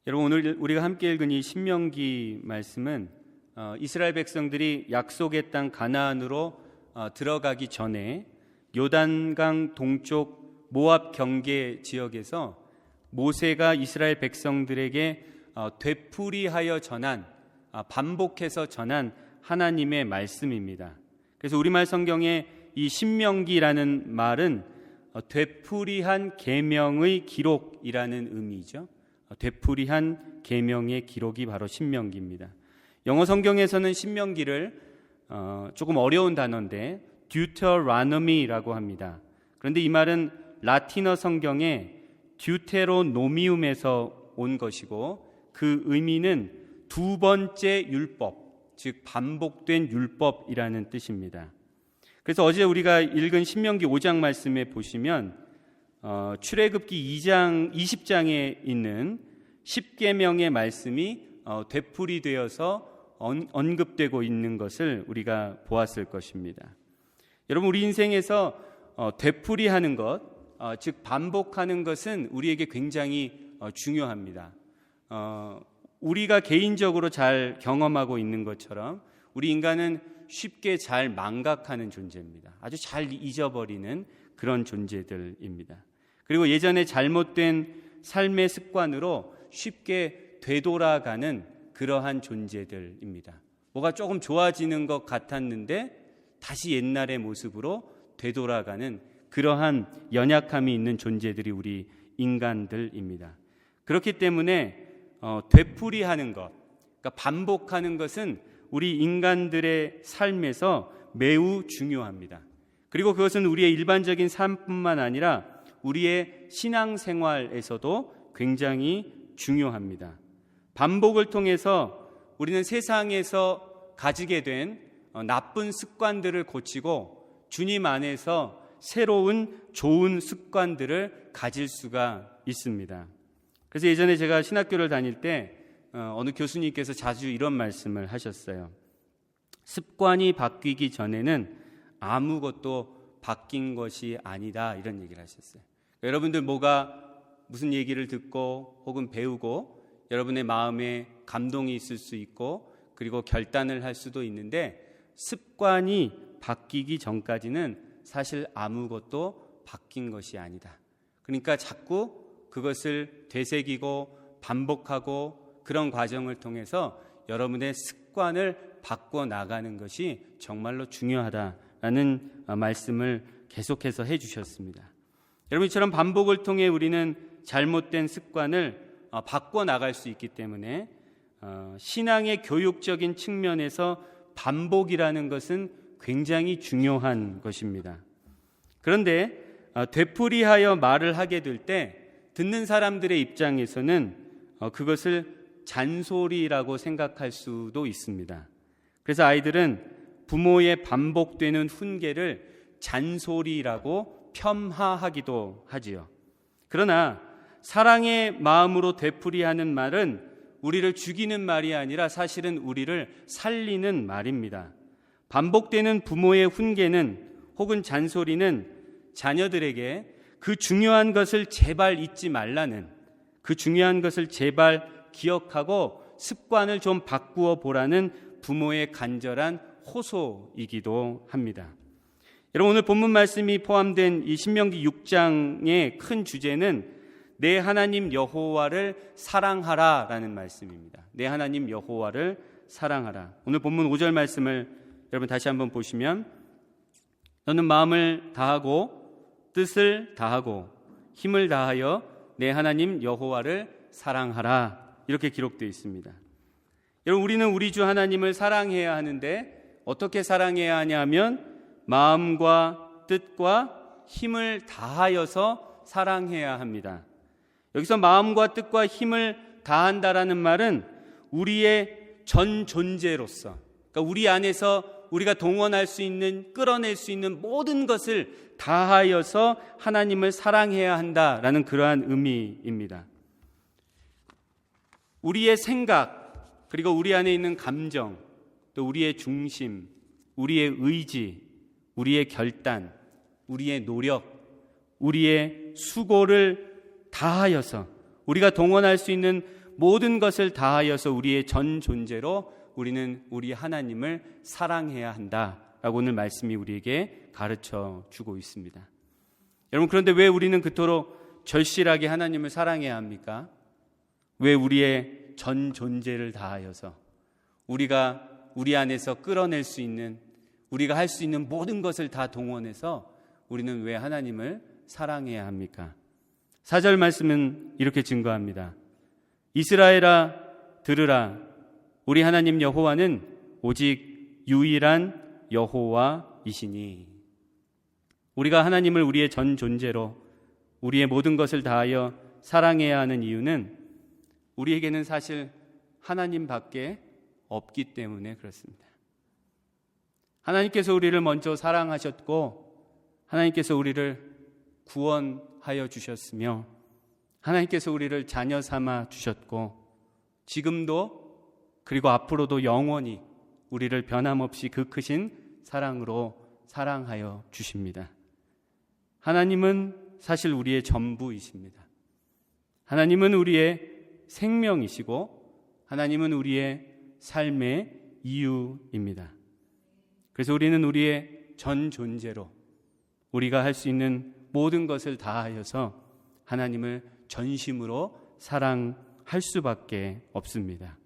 여러분, 오늘 우리가 함께 읽은 이 신명기 말씀은 이스라엘 백성들이 약속의 땅 가나안으로 들어가기 전에 요단강 동쪽 모압 경계 지역에서 모세가 이스라엘 백성들에게 되풀이하여 전한, 반복해서 전한 하나님의 말씀입니다. 그래서 우리말 성경에 이 신명기라는 말은 되풀이한 계명의 기록이라는 의미죠. 되풀이한 계명의 기록이 바로 신명기입니다. 영어 성경에서는 신명기를 조금 어려운 단어인데 Deuteronomy라고 합니다. 그런데 이 말은 라틴어 성경의 듀테로노미움에서 온 것이고 그 의미는 두 번째 율법, 즉 반복된 율법이라는 뜻입니다. 그래서 어제 우리가 읽은 신명기 5장 말씀에 보시면 출애굽기 2장 20장에 있는 10계명의 말씀이 되풀이되어서 언급되고 있는 것을 우리가 보았을 것입니다. 여러분, 우리 인생에서 되풀이하는 것, 즉 반복하는 것은 우리에게 굉장히 중요합니다. 우리가 개인적으로 잘 경험하고 있는 것처럼 우리 인간은 쉽게 잘 망각하는 존재입니다. 아주 잘 잊어버리는 그런 존재들입니다. 그리고 예전에 잘못된 삶의 습관으로 쉽게 되돌아가는 그러한 존재들입니다. 뭐가 조금 좋아지는 것 같았는데 다시 옛날의 모습으로 되돌아가는 그러한 연약함이 있는 존재들이 우리 인간들입니다. 그렇기 때문에 되풀이하는 것, 그러니까 반복하는 것은 우리 인간들의 삶에서 매우 중요합니다. 그리고 그것은 우리의 일반적인 삶뿐만 아니라 우리의 신앙생활에서도 굉장히 중요합니다. 반복을 통해서 우리는 세상에서 가지게 된 나쁜 습관들을 고치고 주님 안에서 새로운 좋은 습관들을 가질 수가 있습니다. 그래서 예전에 제가 신학교를 다닐 때 어느 교수님께서 자주 이런 말씀을 하셨어요. 습관이 바뀌기 전에는 아무것도 바뀐 것이 아니다, 이런 얘기를 하셨어요. 여러분들 무슨 얘기를 듣고 혹은 배우고 여러분의 마음에 감동이 있을 수 있고 그리고 결단을 할 수도 있는데 습관이 바뀌기 전까지는 사실 아무것도 바뀐 것이 아니다. 그러니까 자꾸 그것을 되새기고 반복하고 그런 과정을 통해서 여러분의 습관을 바꿔 나가는 것이 정말로 중요하다라는 말씀을 계속해서 해주셨습니다. 여러분, 이처럼 반복을 통해 우리는 잘못된 습관을 바꿔 나갈 수 있기 때문에 신앙의 교육적인 측면에서 반복이라는 것은 굉장히 중요한 것입니다. 그런데 되풀이하여 말을 하게 될 때 듣는 사람들의 입장에서는 그것을 잔소리라고 생각할 수도 있습니다. 그래서 아이들은 부모의 반복되는 훈계를 잔소리라고 폄하하기도 하지요. 그러나 사랑의 마음으로 되풀이하는 말은 우리를 죽이는 말이 아니라 사실은 우리를 살리는 말입니다. 반복되는 부모의 훈계는 혹은 잔소리는 자녀들에게 그 중요한 것을 제발 잊지 말라는, 그 중요한 것을 제발 기억하고 습관을 좀 바꾸어 보라는 부모의 간절한 호소이기도 합니다. 여러분, 오늘 본문 말씀이 포함된 이 신명기 6장의 큰 주제는 내 하나님 여호와를 사랑하라라는 말씀입니다. 내 하나님 여호와를 사랑하라. 오늘 본문 5절 말씀을 여러분 다시 한번 보시면 너는 마음을 다하고 뜻을 다하고 힘을 다하여 내 하나님 여호와를 사랑하라, 이렇게 기록되어 있습니다. 여러분, 우리는 우리 주 하나님을 사랑해야 하는데 어떻게 사랑해야 하냐 하면 마음과 뜻과 힘을 다하여서 사랑해야 합니다. 여기서 마음과 뜻과 힘을 다한다라는 말은 우리의 전 존재로서, 그러니까 우리 안에서 우리가 동원할 수 있는, 끌어낼 수 있는 모든 것을 다하여서 하나님을 사랑해야 한다라는 그러한 의미입니다. 우리의 생각, 그리고 우리 안에 있는 감정, 또 우리의 중심, 우리의 의지, 우리의 결단, 우리의 노력, 우리의 수고를 다하여서 우리가 동원할 수 있는 모든 것을 다하여서 우리의 전 존재로 우리는 우리 하나님을 사랑해야 한다라고 오늘 말씀이 우리에게 가르쳐 주고 있습니다. 여러분, 그런데 왜 우리는 그토록 절실하게 하나님을 사랑해야 합니까? 왜 우리의 전 존재를 다하여서 우리가 우리 안에서 끌어낼 수 있는, 우리가 할 수 있는 모든 것을 다 동원해서 우리는 왜 하나님을 사랑해야 합니까? 4절 말씀은 이렇게 증거합니다. 이스라엘아 들으라, 우리 하나님 여호와는 오직 유일한 여호와이시니. 우리가 하나님을 우리의 전 존재로 우리의 모든 것을 다하여 사랑해야 하는 이유는 우리에게는 사실 하나님밖에 없기 때문에 그렇습니다. 하나님께서 우리를 먼저 사랑하셨고 하나님께서 우리를 구원하여 주셨으며 하나님께서 우리를 자녀 삼아 주셨고 지금도 그리고 앞으로도 영원히 우리를 변함없이 그 크신 사랑으로 사랑하여 주십니다. 하나님은 사실 우리의 전부이십니다. 하나님은 우리의 생명이시고 하나님은 우리의 삶의 이유입니다. 그래서 우리는 우리의 전 존재로 우리가 할 수 있는 모든 것을 다하여서 하나님을 전심으로 사랑할 수밖에 없습니다.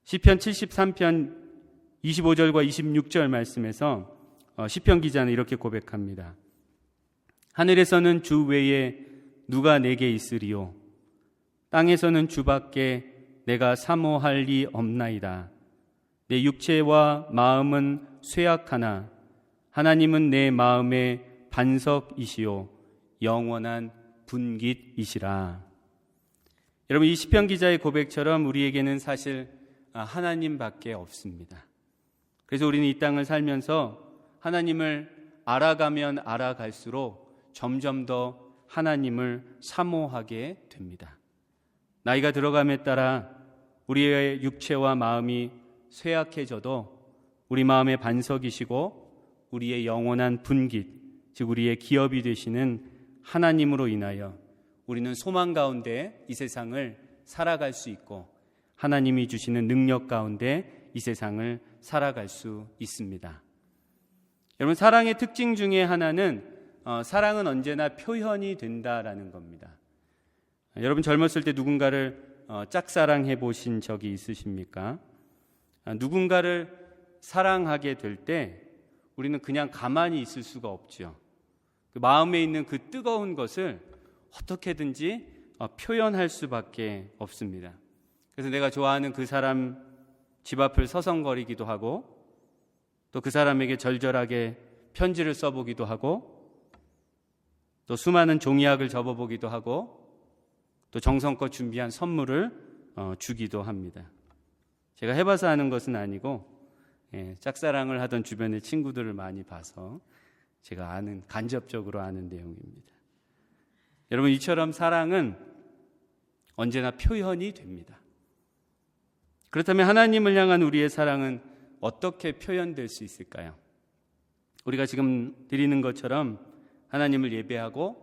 시편 73편 25절과 26절 말씀에서 시편 기자는 이렇게 고백합니다. 하늘에서는 주 외에 누가 내게 있으리요? 땅에서는 주밖에 내가 사모할 리 없나이다. 내 육체와 마음은 쇠약하나 하나님은 내 마음의 반석이시요 영원한 분깃이시라. 여러분, 이 시편 기자의 고백처럼 우리에게는 사실 하나님밖에 없습니다. 그래서 우리는 이 땅을 살면서 하나님을 알아가면 알아갈수록 점점 더 하나님을 사모하게 됩니다. 나이가 들어감에 따라 우리의 육체와 마음이 쇠약해져도 우리 마음의 반석이시고 우리의 영원한 분깃, 즉 우리의 기업이 되시는 하나님으로 인하여 우리는 소망 가운데 이 세상을 살아갈 수 있고 하나님이 주시는 능력 가운데 이 세상을 살아갈 수 있습니다. 여러분, 사랑의 특징 중에 하나는 사랑은 언제나 표현이 된다라는 겁니다. 여러분, 젊었을 때 누군가를 짝사랑해 보신 적이 있으십니까? 누군가를 사랑하게 될 때 우리는 그냥 가만히 있을 수가 없죠. 그 마음에 있는 그 뜨거운 것을 어떻게든지 표현할 수밖에 없습니다. 그래서 내가 좋아하는 그 사람 집 앞을 서성거리기도 하고 또 그 사람에게 절절하게 편지를 써보기도 하고 또 수많은 종이학을 접어보기도 하고 또 정성껏 준비한 선물을 주기도 합니다. 제가 해봐서 아는 것은 아니고 짝사랑을 하던 주변의 친구들을 많이 봐서 제가 간접적으로 아는 내용입니다. 여러분, 이처럼 사랑은 언제나 표현이 됩니다. 그렇다면 하나님을 향한 우리의 사랑은 어떻게 표현될 수 있을까요? 우리가 지금 드리는 것처럼 하나님을 예배하고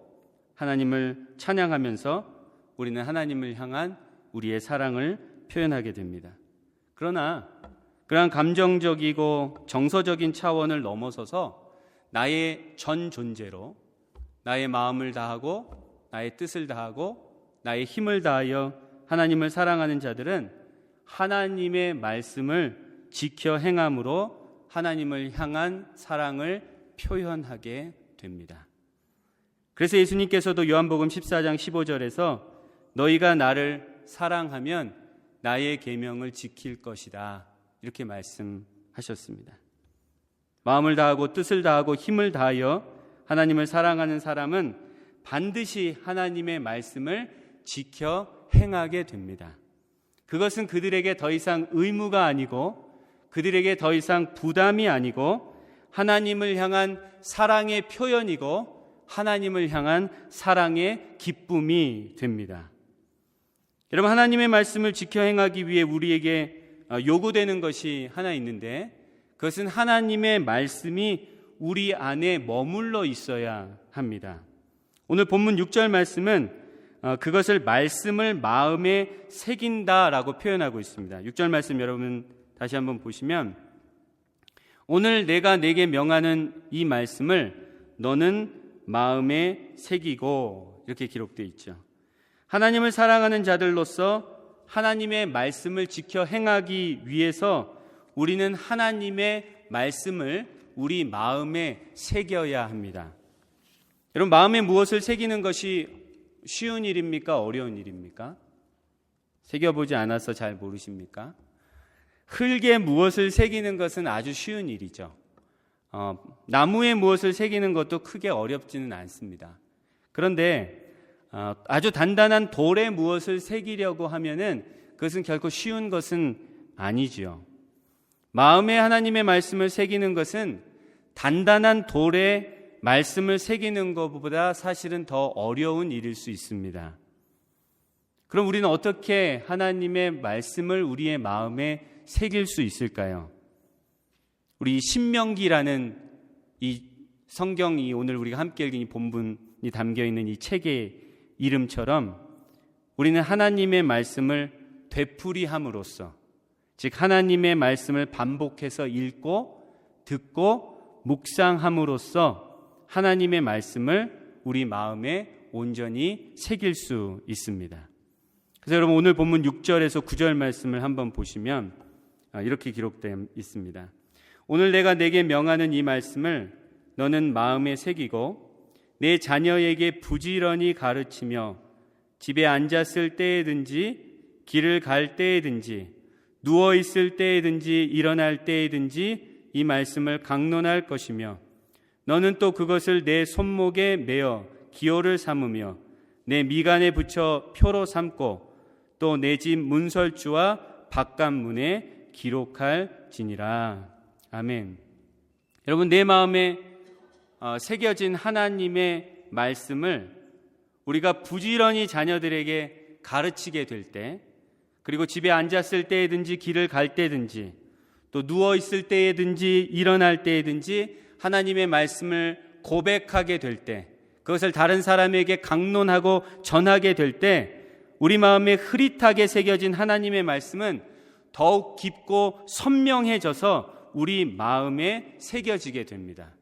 하나님을 찬양하면서 우리는 하나님을 향한 우리의 사랑을 표현하게 됩니다. 그러나 그러한 감정적이고 정서적인 차원을 넘어서서 나의 전 존재로 나의 마음을 다하고 나의 뜻을 다하고 나의 힘을 다하여 하나님을 사랑하는 자들은 하나님의 말씀을 지켜 행함으로 하나님을 향한 사랑을 표현하게 됩니다. 그래서 예수님께서도 요한복음 14장 15절에서 너희가 나를 사랑하면 나의 계명을 지킬 것이다, 이렇게 말씀하셨습니다. 마음을 다하고 뜻을 다하고 힘을 다하여 하나님을 사랑하는 사람은 반드시 하나님의 말씀을 지켜 행하게 됩니다. 그것은 그들에게 더 이상 의무가 아니고 그들에게 더 이상 부담이 아니고 하나님을 향한 사랑의 표현이고 하나님을 향한 사랑의 기쁨이 됩니다. 여러분, 하나님의 말씀을 지켜 행하기 위해 우리에게 요구되는 것이 하나 있는데 그것은 하나님의 말씀이 우리 안에 머물러 있어야 합니다. 오늘 본문 6절 말씀은 그것을 말씀을 마음에 새긴다라고 표현하고 있습니다. 6절 말씀 여러분 다시 한번 보시면 오늘 내가 내게 명하는 이 말씀을 너는 마음에 새기고 이렇게 기록되어 있죠. 하나님을 사랑하는 자들로서 하나님의 말씀을 지켜 행하기 위해서 우리는 하나님의 말씀을 우리 마음에 새겨야 합니다. 여러분, 마음에 무엇을 새기는 것이 쉬운 일입니까? 어려운 일입니까? 새겨보지 않아서 잘 모르십니까? 흙에 무엇을 새기는 것은 아주 쉬운 일이죠. 나무에 무엇을 새기는 것도 크게 어렵지는 않습니다. 그런데 아주 단단한 돌에 무엇을 새기려고 하면은 그것은 결코 쉬운 것은 아니지요. 마음에 하나님의 말씀을 새기는 것은 단단한 돌에 말씀을 새기는 것보다 사실은 더 어려운 일일 수 있습니다. 그럼 우리는 어떻게 하나님의 말씀을 우리의 마음에 새길 수 있을까요? 우리 신명기라는 이 성경이 오늘 우리가 함께 읽은 이 본문이 담겨있는 이 책의 이름처럼 우리는 하나님의 말씀을 되풀이함으로써, 즉 하나님의 말씀을 반복해서 읽고 듣고 묵상함으로써 하나님의 말씀을 우리 마음에 온전히 새길 수 있습니다. 그래서 여러분 오늘 본문 6절에서 9절 말씀을 한번 보시면 이렇게 기록되어 있습니다. 오늘 내가 내게 명하는 이 말씀을 너는 마음에 새기고 내 자녀에게 부지런히 가르치며 집에 앉았을 때에든지 길을 갈 때에든지 누워 있을 때에든지 일어날 때에든지 이 말씀을 강론할 것이며 너는 또 그것을 내 손목에 매어 기호를 삼으며 내 미간에 붙여 표로 삼고 또 내 집 문설주와 바깥문에 기록할지니라. 아멘. 여러분, 내 마음에 새겨진 하나님의 말씀을 우리가 부지런히 자녀들에게 가르치게 될 때, 그리고 집에 앉았을 때든지 길을 갈 때든지 또 누워 있을 때든지 일어날 때든지 하나님의 말씀을 고백하게 될 때, 그것을 다른 사람에게 강론하고 전하게 될 때 우리 마음에 흐릿하게 새겨진 하나님의 말씀은 더욱 깊고 선명해져서 우리 마음에 새겨지게 됩니다.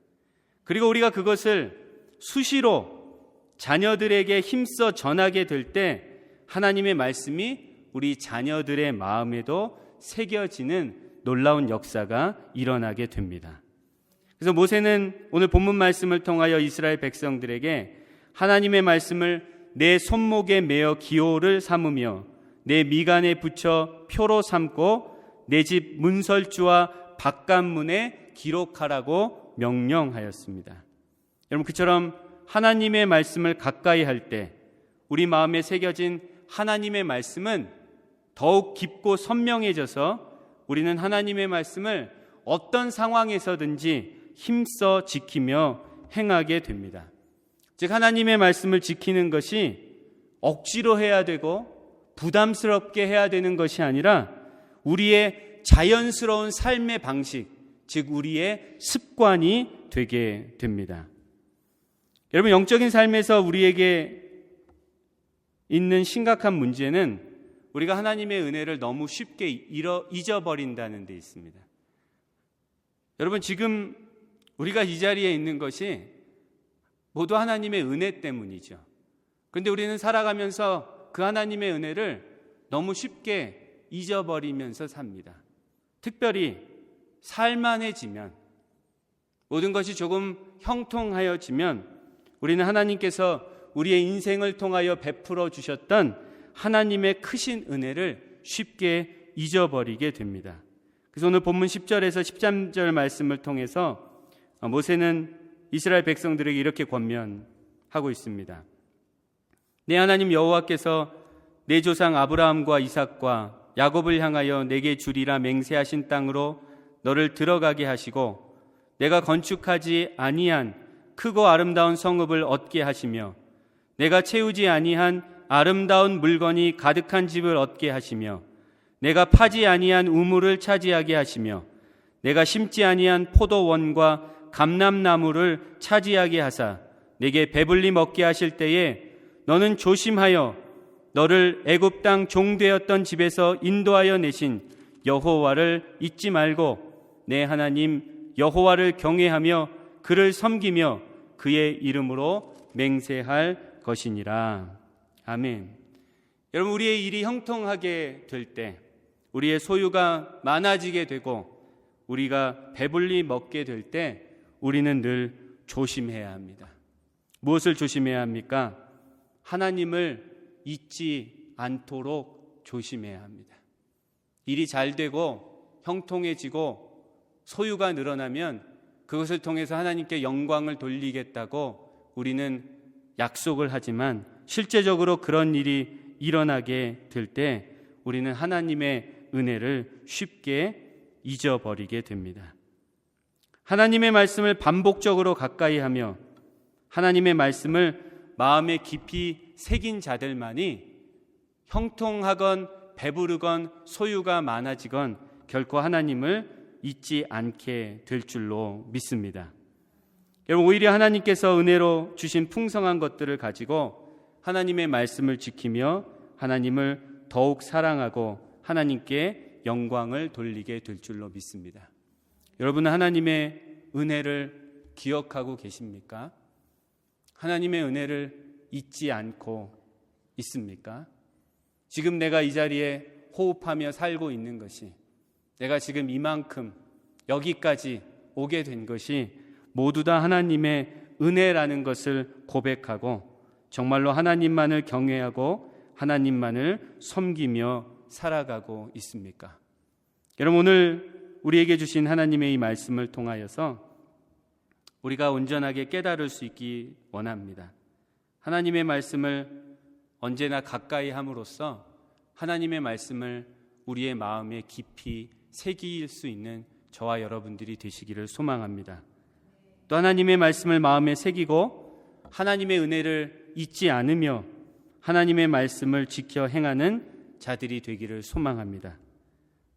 그리고 우리가 그것을 수시로 자녀들에게 힘써 전하게 될 때 하나님의 말씀이 우리 자녀들의 마음에도 새겨지는 놀라운 역사가 일어나게 됩니다. 그래서 모세는 오늘 본문 말씀을 통하여 이스라엘 백성들에게 하나님의 말씀을 내 손목에 매어 기호를 삼으며 내 미간에 붙여 표로 삼고 내 집 문설주와 바깥문에 기록하라고 명령하였습니다. 여러분, 그처럼 하나님의 말씀을 가까이 할 때 우리 마음에 새겨진 하나님의 말씀은 더욱 깊고 선명해져서 우리는 하나님의 말씀을 어떤 상황에서든지 힘써 지키며 행하게 됩니다. 즉 하나님의 말씀을 지키는 것이 억지로 해야 되고 부담스럽게 해야 되는 것이 아니라 우리의 자연스러운 삶의 방식, 즉 우리의 습관이 되게 됩니다. 여러분, 영적인 삶에서 우리에게 있는 심각한 문제는 우리가 하나님의 은혜를 너무 쉽게 잊어버린다는 데 있습니다. 여러분, 지금 우리가 이 자리에 있는 것이 모두 하나님의 은혜 때문이죠. 그런데 우리는 살아가면서 그 하나님의 은혜를 너무 쉽게 잊어버리면서 삽니다. 특별히 살만해지면, 모든 것이 조금 형통하여지면 우리는 하나님께서 우리의 인생을 통하여 베풀어 주셨던 하나님의 크신 은혜를 쉽게 잊어버리게 됩니다. 그래서 오늘 본문 10절에서 13절 말씀을 통해서 모세는 이스라엘 백성들에게 이렇게 권면하고 있습니다. 내 하나님 여호와께서 내 조상 아브라함과 이삭과 야곱을 향하여 내게 주리라 맹세하신 땅으로 너를 들어가게 하시고 내가 건축하지 아니한 크고 아름다운 성읍을 얻게 하시며 내가 채우지 아니한 아름다운 물건이 가득한 집을 얻게 하시며 내가 파지 아니한 우물을 차지하게 하시며 내가 심지 아니한 포도원과 감람나무를 차지하게 하사 내게 배불리 먹게 하실 때에 너는 조심하여 너를 애굽 땅 종되었던 집에서 인도하여 내신 여호와를 잊지 말고 내 하나님 여호와를 경외하며 그를 섬기며 그의 이름으로 맹세할 것이니라. 아멘. 여러분, 우리의 일이 형통하게 될 때, 우리의 소유가 많아지게 되고 우리가 배불리 먹게 될 때 우리는 늘 조심해야 합니다. 무엇을 조심해야 합니까? 하나님을 잊지 않도록 조심해야 합니다. 일이 잘 되고 형통해지고 소유가 늘어나면 그것을 통해서 하나님께 영광을 돌리겠다고 우리는 약속을 하지만 실제적으로 그런 일이 일어나게 될 때 우리는 하나님의 은혜를 쉽게 잊어버리게 됩니다. 하나님의 말씀을 반복적으로 가까이 하며 하나님의 말씀을 마음에 깊이 새긴 자들만이 형통하건 배부르건 소유가 많아지건 결코 하나님을 잊지 않게 될 줄로 믿습니다. 여러분, 오히려 하나님께서 은혜로 주신 풍성한 것들을 가지고 하나님의 말씀을 지키며 하나님을 더욱 사랑하고 하나님께 영광을 돌리게 될 줄로 믿습니다. 여러분은 하나님의 은혜를 기억하고 계십니까? 하나님의 은혜를 잊지 않고 있습니까? 지금 내가 이 자리에 호흡하며 살고 있는 것이, 내가 지금 이만큼 여기까지 오게 된 것이 모두 다 하나님의 은혜라는 것을 고백하고 정말로 하나님만을 경외하고 하나님만을 섬기며 살아가고 있습니까? 여러분, 오늘 우리에게 주신 하나님의 이 말씀을 통하여서 우리가 온전하게 깨달을 수 있기 원합니다. 하나님의 말씀을 언제나 가까이 함으로써 하나님의 말씀을 우리의 마음에 깊이 새길 수 있는 저와 여러분들이 되시기를 소망합니다. 또 하나님의 말씀을 마음에 새기고 하나님의 은혜를 잊지 않으며 하나님의 말씀을 지켜 행하는 자들이 되기를 소망합니다.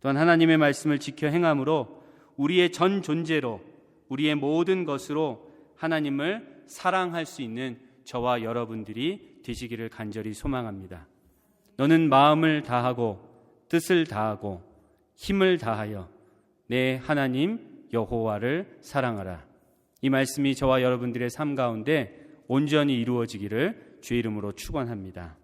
또한 하나님의 말씀을 지켜 행함으로 우리의 전 존재로 우리의 모든 것으로 하나님을 사랑할 수 있는 저와 여러분들이 되시기를 간절히 소망합니다. 너는 마음을 다하고 뜻을 다하고 힘을 다하여 내 하나님 여호와를 사랑하라. 이 말씀이 저와 여러분들의 삶 가운데 온전히 이루어지기를 주의 이름으로 축원합니다.